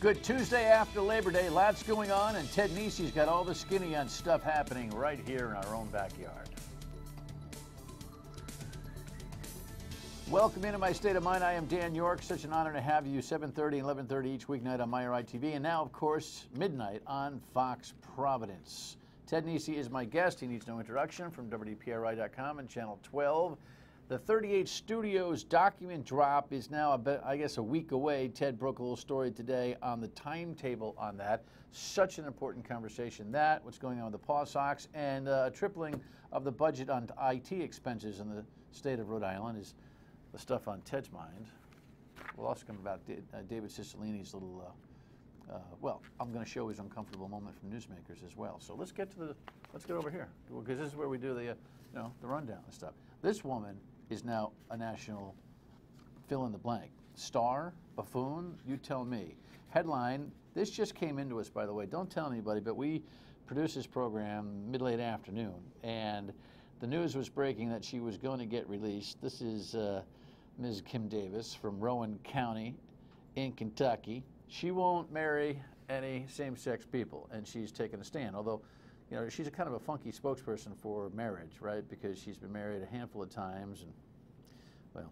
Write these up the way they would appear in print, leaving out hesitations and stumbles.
Good Tuesday after Labor Day. Lots going on, and Ted Nesi's got all the skinny on stuff happening right here in our own backyard. Welcome into my state of mind. I am Dan York. Such an honor to have you. 7:30 and 11:30 each weeknight on MyRI TV, and now, of course, midnight on Fox Providence. Ted Nesi is my guest. He needs no introduction, from WPRI.com and Channel 12. The 38 Studios document drop is now, I guess, a week away. Ted broke a little story today on the timetable on that. Such an important conversation. That, what's going on with the Paw Sox, and a tripling of the budget on IT expenses in the state of Rhode Island is the stuff on Ted's mind. We'll also come about David Cicilline's little, well, I'm going to show his uncomfortable moment from newsmakers as well. So let's get over here, because this is where we do the, the rundown and stuff. This woman is now a national fill-in-the-blank. Star, buffoon, you tell me. Headline, this just came into us, by the way. Don't tell anybody, but we produce this program mid-late afternoon, and the news was breaking that she was going to get released. This is Ms. Kim Davis from Rowan County in Kentucky. She won't marry any same-sex people, and she's taken a stand, although she's a kind of a funky spokesperson for marriage, right? Because she's been married a handful of times, and, well,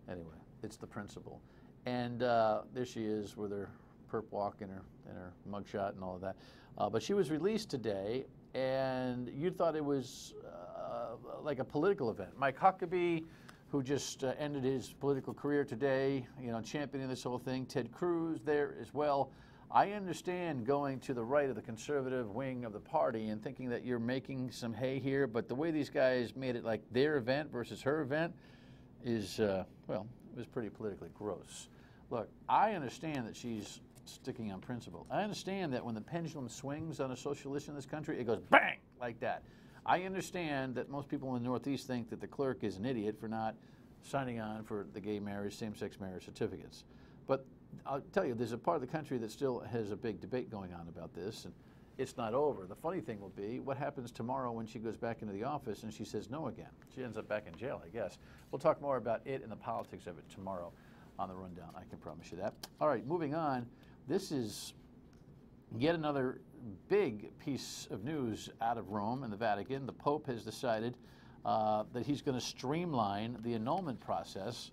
anyway, it's the principle. And there she is with her perp walk and her mugshot and all of that. But she was released today, and you thought it was like a political event. Mike Huckabee, who just ended his political career today, championing this whole thing. Ted Cruz there as well. I understand going to the right of the conservative wing of the party and thinking that you're making some hay here, but the way these guys made it like their event versus her event is, well, it was pretty politically gross. Look, I understand that she's sticking on principle. I understand that when the pendulum swings on a social issue in this country, it goes bang, like that. I understand that most people in the Northeast think that the clerk is an idiot for not signing on for the gay marriage, same-sex marriage certificates. But I'll tell you, there's a part of the country that still has a big debate going on about this, and it's not over. The funny thing will be, what happens tomorrow when she goes back into the office and she says no again? She ends up back in jail, I guess. We'll talk more about it and the politics of it tomorrow on the rundown. I can promise you that. All right, moving on. This is yet another big piece of news out of Rome and the Vatican. The Pope has decided that he's going to streamline the annulment process,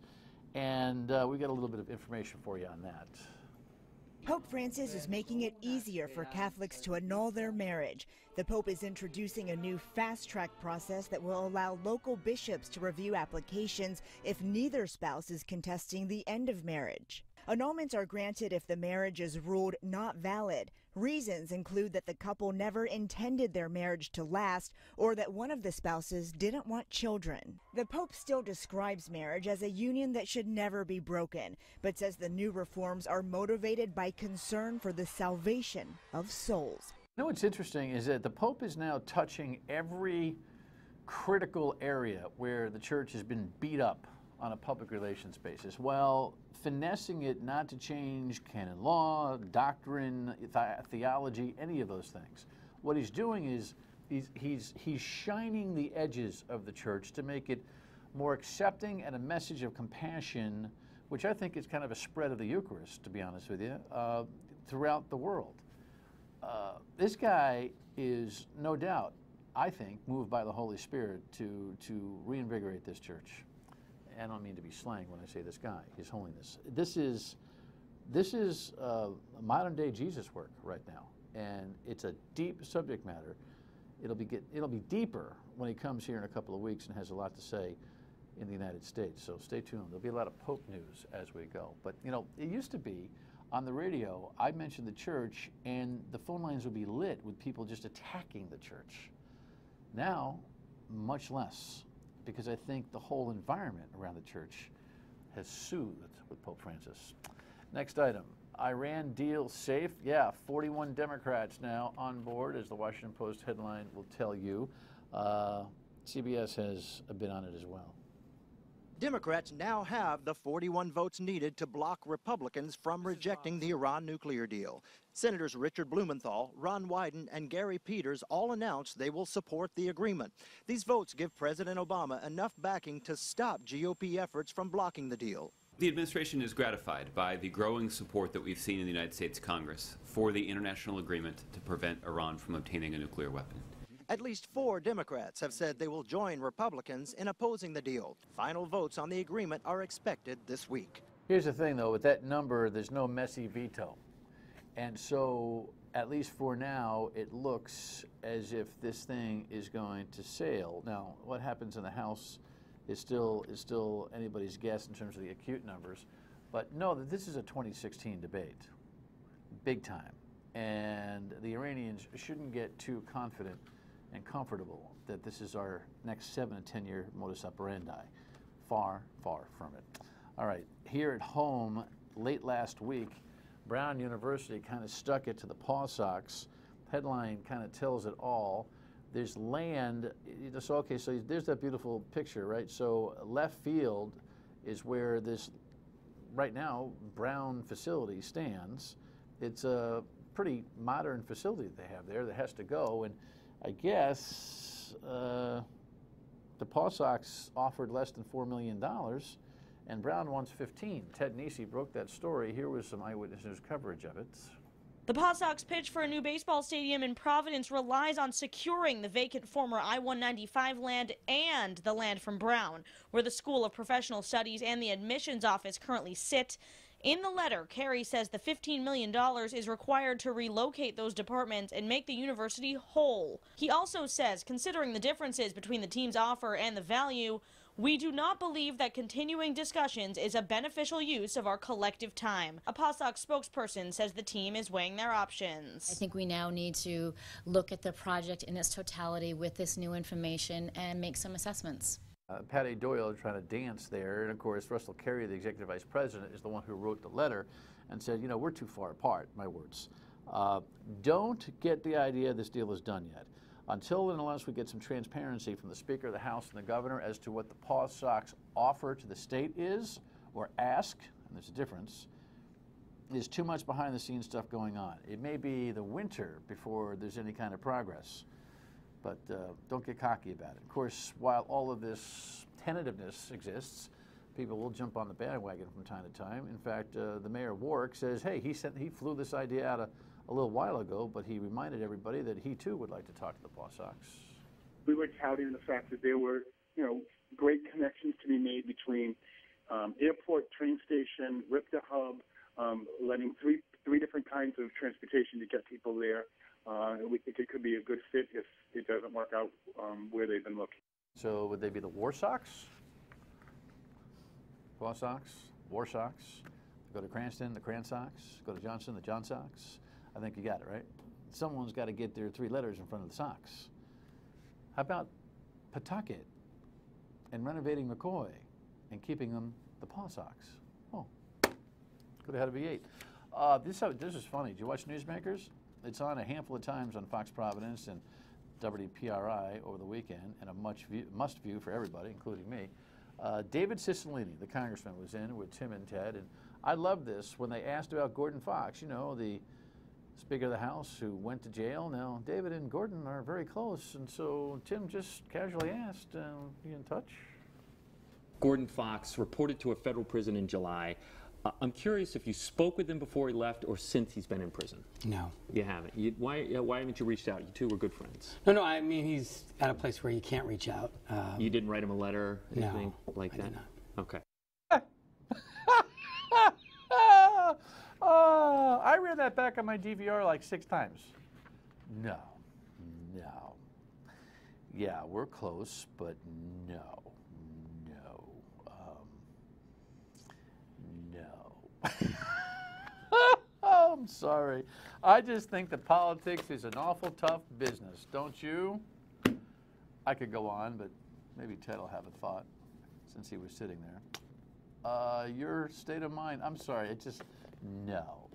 and we got a little bit of information for you on that. Pope Francis is making it easier for Catholics to annul their marriage. The Pope is introducing a new fast-track process that will allow local bishops to review applications if neither spouse is contesting the end of marriage. Annulments are granted if the marriage is ruled not valid. Reasons include that the couple never intended their marriage to last or that one of the spouses didn't want children. The Pope still describes marriage as a union that should never be broken, but says the new reforms are motivated by concern for the salvation of souls. You know what's interesting is that the Pope is now touching every critical area where the church has been beat up on a public relations basis, while finessing it not to change canon law, doctrine, theology, any of those things. What he's doing is he's shining the edges of the church to make it more accepting and a message of compassion, which I think is kind of a spread of the Eucharist, to be honest with you, throughout the world. This guy is no doubt, I think, moved by the Holy Spirit to reinvigorate this church. I don't mean to be slang when I say this guy, His Holiness. This is modern day Jesus work right now, and it's a deep subject matter. It'll be deeper when he comes here in a couple of weeks and has a lot to say in the United States. So stay tuned. There'll be a lot of Pope news as we go. But it used to be on the radio, I mentioned the church, and the phone lines would be lit with people just attacking the church. Now, much less, because I think the whole environment around the church has soothed with Pope Francis. Next item, Iran deal safe. Yeah, 41 Democrats now on board, as the Washington Post headline will tell you. CBS has a bit on it as well. Democrats now have the 41 votes needed to block Republicans from rejecting the Iran nuclear deal. Senators Richard Blumenthal, Ron Wyden, and Gary Peters all announced they will support the agreement. These votes give President Obama enough backing to stop GOP efforts from blocking the deal. The administration is gratified by the growing support that we've seen in the United States Congress for the international agreement to prevent Iran from obtaining a nuclear weapon. At least 4 Democrats have said they will join Republicans in opposing the deal. Final votes on the agreement are expected this week. Here's the thing, though, with that number, there's no messy veto. And so, at least for now, it looks as if this thing is going to sail. Now, what happens in the House is still anybody's guess in terms of the acute numbers. But no, this is a 2016 debate, big time. And the Iranians shouldn't get too confident and comfortable that this is our next 7 to 10 year modus operandi. Far, far from it. All right, here at home, late last week, Brown University kind of stuck it to the paw socks. Headline kind of tells it all. There's land, so okay, so there's that beautiful picture, right? So left field is where this, right now, Brown facility stands. It's a pretty modern facility that they have there that has to go, and I guess the Paw Sox offered less than $4 million, and Brown wants 15. Ted Nesi broke that story. Here was some Eyewitness News coverage of it. The Paw Sox pitch for a new baseball stadium in Providence relies on securing the vacant former I-195 land and the land from Brown, where the School of Professional Studies and the admissions office currently sit. In the letter, Kerry says the $15 million is required to relocate those departments and make the university whole. He also says, considering the differences between the team's offer and the value, we do not believe that continuing discussions is a beneficial use of our collective time. A Paw Sox spokesperson says the team is weighing their options. I think we now need to look at the project in its totality with this new information and make some assessments. Patty Doyle trying to dance there, and of course Russell Kerry, the executive vice president, is the one who wrote the letter and said, you know, we're too far apart, my words. Don't get the idea this deal is done yet. Until and unless we get some transparency from the Speaker of the House and the Governor as to what the Paw Sox offer to the state is, or ask, and there's a difference, there's too much behind the scenes stuff going on. It may be the winter before there's any kind of progress. But don't get cocky about it. Of course, while all of this tentativeness exists, people will jump on the bandwagon from time to time. In fact, the mayor of Warwick says, hey, he flew this idea out a little while ago, but he reminded everybody that he too would like to talk to the Paw Sox. We were touting the fact that there were, you know, great connections to be made between airport, train station, RIPTA hub, letting three different kinds of transportation to get people there. We think it could be a good fit if it doesn't work out where they've been looking. So would they be the War Sox? Paw Sox? War Sox? Go to Cranston, the Cran Sox? Go to Johnson, the John Sox? I think you got it, right? Someone's got to get their 3 letters in front of the Sox. How about Pawtucket and renovating McCoy and keeping them the Paw Sox? Oh, could have had a V8. This is funny. Did you watch Newsmakers? It's on a handful of times on Fox Providence and WPRI over the weekend, and a must-view for everybody, including me. David Cicilline, the congressman, was in with Tim and Ted, and I love this. When they asked about Gordon Fox, you know, the Speaker of the House who went to jail. Now, David and Gordon are very close, and so Tim just casually asked, you in touch? Gordon Fox reported to a federal prison in July. I'm curious if you spoke with him before he left or since he's been in prison. No. You haven't. Why haven't you reached out? You two were good friends. No, I mean, he's at a place where you can't reach out. You didn't write him a letter, anything like I that? did not. Okay. I ran that back on my DVR like 6 times. No. Yeah, we're close, but no. Oh, I'm sorry. I just think that politics is an awful tough business, don't you? I could go on, but maybe Ted will have a thought since he was sitting there. Your state of mind, I'm sorry, it just, no.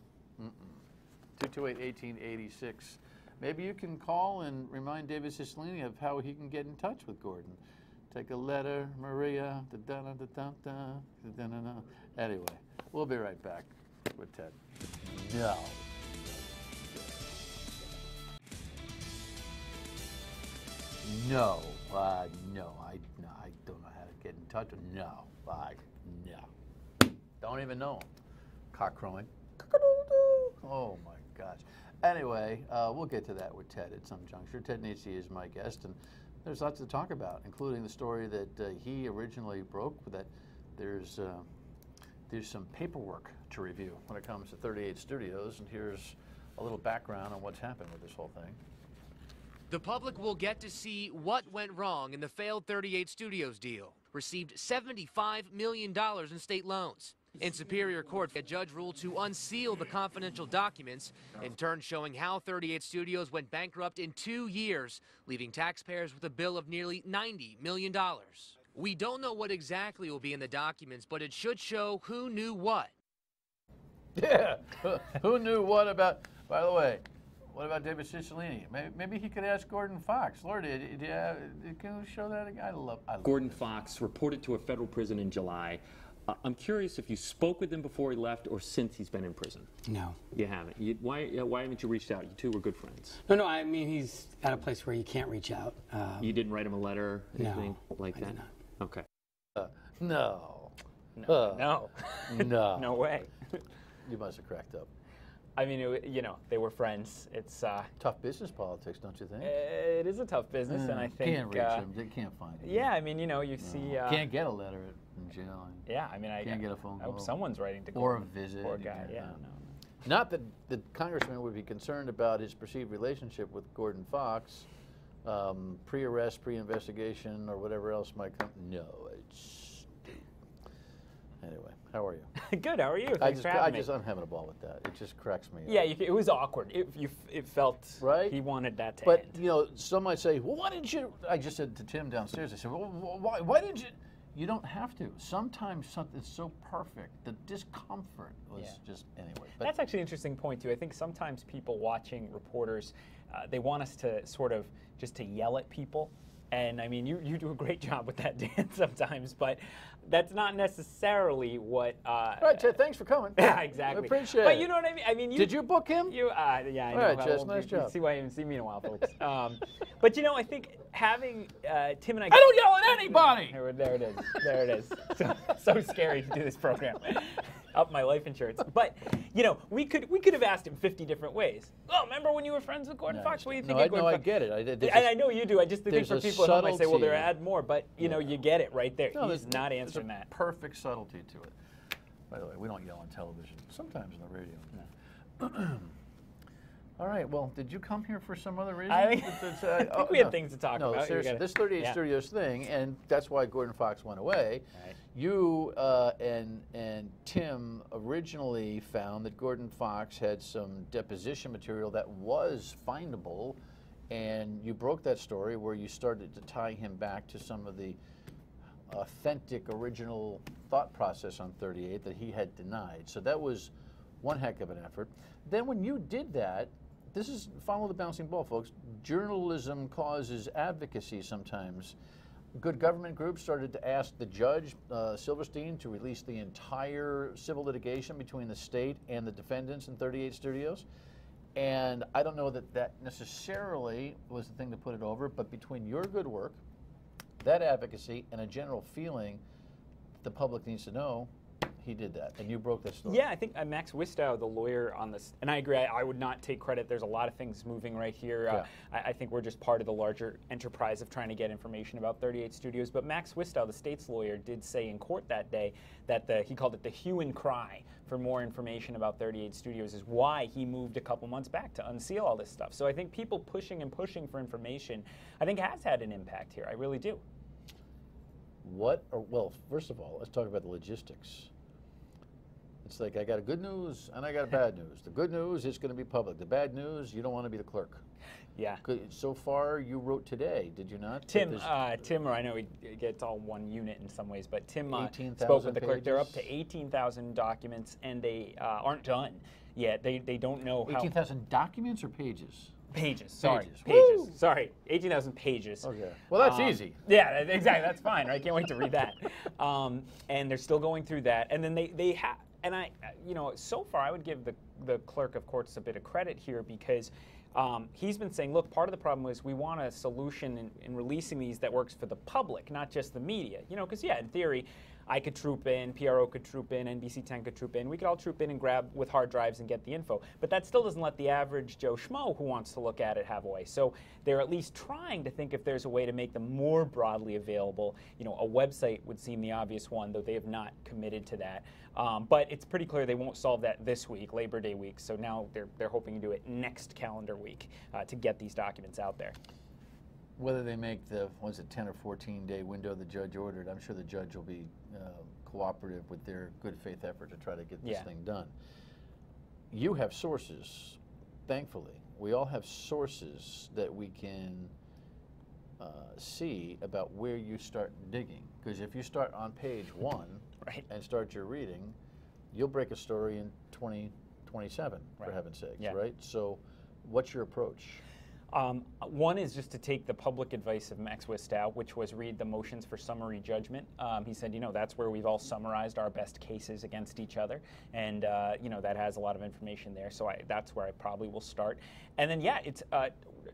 228-1886. Maybe you can call and remind David Cicilline of how he can get in touch with Gordon. Take a letter, Maria, Anyway, we'll be right back with Ted. No. No, I don't know how to get in touch with. No. Don't even know him. Cock crowing. Oh my gosh. Anyway, we'll get to that with Ted at some juncture. Ted Nesi is my guest, and there's lots to talk about, including the story that he originally broke, that there's some paperwork to review when it comes to 38 Studios, and here's a little background on what's happened with this whole thing. The public will get to see what went wrong in the failed 38 Studios deal. Received $75 million in state loans. In Superior Court, a judge ruled to unseal the confidential documents, in turn showing how 38 Studios went bankrupt in 2 years, leaving taxpayers with a bill of nearly $90 million. We don't know what exactly will be in the documents, but it should show who knew what. Yeah, who knew what about, by the way, what about David Cicilline? Maybe he could ask Gordon Fox. Lord, can you show that again? I love Gordon Fox reported to a federal prison in July. I'm curious if you spoke with him before he left or since he's been in prison. No. You haven't. Why haven't you reached out? You two were good friends. No, I mean, he's at a place where you can't reach out. You didn't write him a letter, anything like I that? did not. Okay. No. No. No. No way. You must have cracked up. I mean, they were friends. It's tough business politics, don't you think? It is a tough business, and I think can't reach him. They can't find him. Yeah, I mean, you see. Can't get a letter in jail. Yeah, I mean, I can't get a phone I call. hope someone's writing to or Gordon. a visit. Poor guy. Yeah. No. Not that the congressman would be concerned about his perceived relationship with Gordon Fox, pre-arrest, pre-investigation, or whatever else might come. No, it's. Anyway, how are you? Good. How are you? Thanks for having me. I'm having a ball with that. It just cracks me up. Yeah, it was awkward. It felt right. He wanted that to But end. some might say, well, why didn't you? I just said to Tim downstairs. I said, well, why didn't you? You don't have to. Sometimes something's so perfect. The discomfort was just anyway. But that's actually an interesting point too. I think sometimes people watching reporters, they want us to sort of just to yell at people. And I mean, you do a great job with that, Dan, sometimes, but that's not necessarily what. Right, Ted, thanks for coming. Yeah, exactly. I appreciate it. But you know what I mean? Did you book him? Yeah, I know. All right, Jess, nice job. See why you haven't seen me in a while, folks. But I think having Tim and I don't yell at anybody! There it is. There it is. So scary to do this program. Up my life insurance. But, we could have asked him 50 different ways. Oh, remember when you were friends with Gordon Fox? What do you think of Gordon Fox? I get it. And I know you do. I just think for people at home, I say, well, there add more. But, you get it right there. No, he's not answering that. Perfect subtlety to it. By the way, we don't yell on television. Sometimes on the radio. No. All right. Well, did you come here for some other reason? I think we had things to talk about. No, seriously. This 38 Studios thing, and that's why Gordon Fox went away. Right. You and Tim originally found that Gordon Fox had some deposition material that was findable, and you broke that story where you started to tie him back to some of the authentic, original thought process on 38 that he had denied. So that was one heck of an effort. Then when you did that, this is follow the bouncing ball, folks. Journalism causes advocacy sometimes. Good government groups started to ask the judge, Silverstein, to release the entire civil litigation between the state and the defendants in 38 Studios. And I don't know that that necessarily was the thing to put it over, but between your good work, that advocacy, and a general feeling that the public needs to know, he did that, and you broke that story. Yeah, I think Max Wistow, the lawyer on this, and I agree, I would not take credit. There's a lot of things moving right here. I think we're just part of the larger enterprise of trying to get information about 38 Studios. But Max Wistow, the state's lawyer, did say in court that day that he called it the hue and cry for more information about 38 Studios is why he moved a couple months back to unseal all this stuff. So I think people pushing and pushing for information, I think has had an impact here. I really do. Well, first of all, let's talk about the logistics. It's like I got a good news and I got a bad news. The good news is going to be public. The bad news, you don't want to be the clerk. Yeah. So far, you wrote today, did you not? Tim, or I know he gets all one unit in some ways, but Tim spoke with the clerk. They're up to 18,000 documents, and they aren't done yet. They don't know how. 18,000 documents or pages? Pages. Sorry. Pages. Sorry. 18,000 pages. Okay. Well, that's easy. Yeah, exactly. That's fine. I can't wait to read that. And they're still going through that, and then they have. And so far I would give the clerk of courts a bit of credit here because he's been saying, look, part of the problem is we want a solution in releasing these that works for the public, not just the media. Because, in theory, I could troop in, PRO could troop in, NBC 10 could troop in. We could all troop in and grab with hard drives and get the info. But that still doesn't let the average Joe Schmo who wants to look at it have a way. So they're at least trying to think if there's a way to make them more broadly available. You know, a website would seem the obvious one, though they have not committed to that. But it's pretty clear they won't solve that this week, Labor Day week. So now they're hoping to do it next calendar week to get these documents out there. Whether they make the, 10 or 14-day window the judge ordered, I'm sure the judge will be cooperative with their good faith effort to try to get this thing done. You have sources, thankfully. We all have sources that we can see about where you start digging. Because if you start on page 1 and start your reading, you'll break a story in 2027, for heaven's sakes, right? So what's your approach? One is just to take the public advice of Max Wistow, which was read the motions for summary judgment. He said, you know, that's where we've all summarized our best cases against each other, and you know, that has a lot of information there. So that's where I probably will start. And then, yeah, it's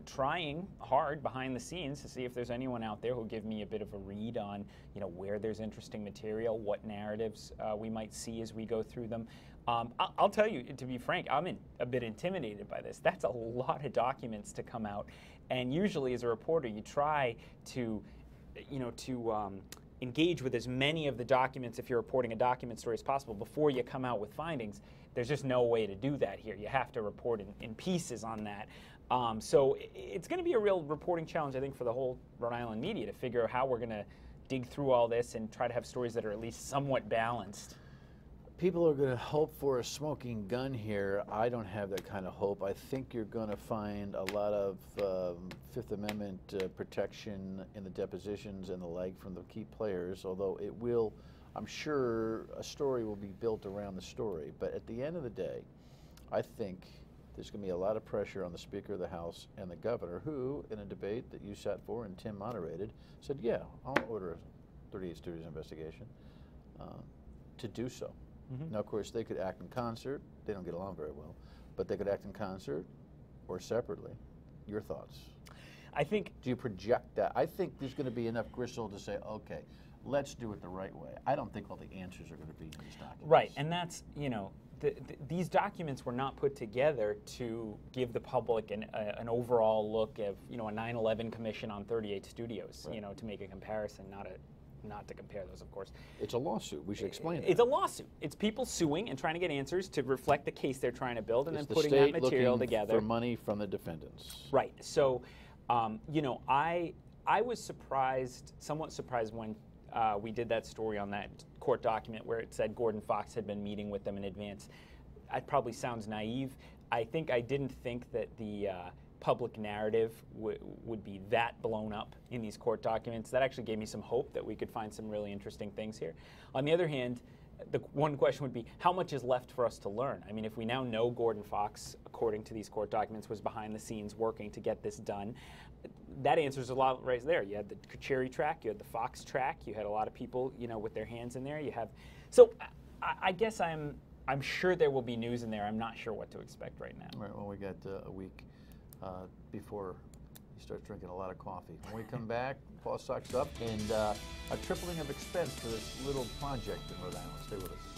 trying hard behind the scenes to see if there's anyone out there who'll give me a bit of a read on, you know, where there's interesting material, what narratives we might see as we go through them. I'll tell you, to be frank, I'm a bit intimidated by this. That's a lot of documents to come out, and usually as a reporter, you try to, you know, engage with as many of the documents if you're reporting a document story as possible before you come out with findings. There's just no way to do that here. You have to report in pieces on that. So it's going to be a real reporting challenge, I think, for the whole Rhode Island media to figure out how we're going to dig through all this and try to have stories that are at least somewhat balanced. People are going to hope for a smoking gun here. I don't have that kind of hope. I think you're going to find a lot of Fifth Amendment protection in the depositions and the like from the key players, although it will, I'm sure a story will be built around the story. But at the end of the day, I think there's going to be a lot of pressure on the Speaker of the House and the Governor, who, in a debate that you sat for and Tim moderated, said, yeah, I'll order a 38 Studios investigation, to do so. Now, of course, they could act in concert. They don't get along very well, but they could act in concert or separately. Your thoughts? I think. Do you project that? I think there's going to be enough gristle to say, okay, let's do it the right way. I don't think all the answers are going to be in these documents. Right, and that's, you know, these documents were not put together to give the public an overall look of, you know, a 9/11 commission on 38 studios, you know, to make a comparison, not to compare those, of course. It's a lawsuit. We should explain it. It's a lawsuit. It's people suing and trying to get answers to reflect the case they're trying to build, and then putting that material together. For money from the defendants. Right. So, you know, I was surprised, somewhat surprised when we did that story on that court document where it said Gordon Fox had been meeting with them in advance. It probably sounds naive. I didn't think that the public narrative would be that blown up in these court documents. That actually gave me some hope that we could find some really interesting things here. On the other hand, the one question would be, how much is left for us to learn? I mean, if we now know Gordon Fox, according to these court documents, was behind the scenes working to get this done, that answers a lot right there. You had the Cherry track, you had the Fox track, you had a lot of people, you know, with their hands in there. You have, so I guess I'm sure there will be news in there. I'm not sure what to expect right now. Right. Well, we got a week before he starts drinking a lot of coffee. When we come back, Paul stocks up and a tripling of expense for this little project in Rhode Island. Stay with us.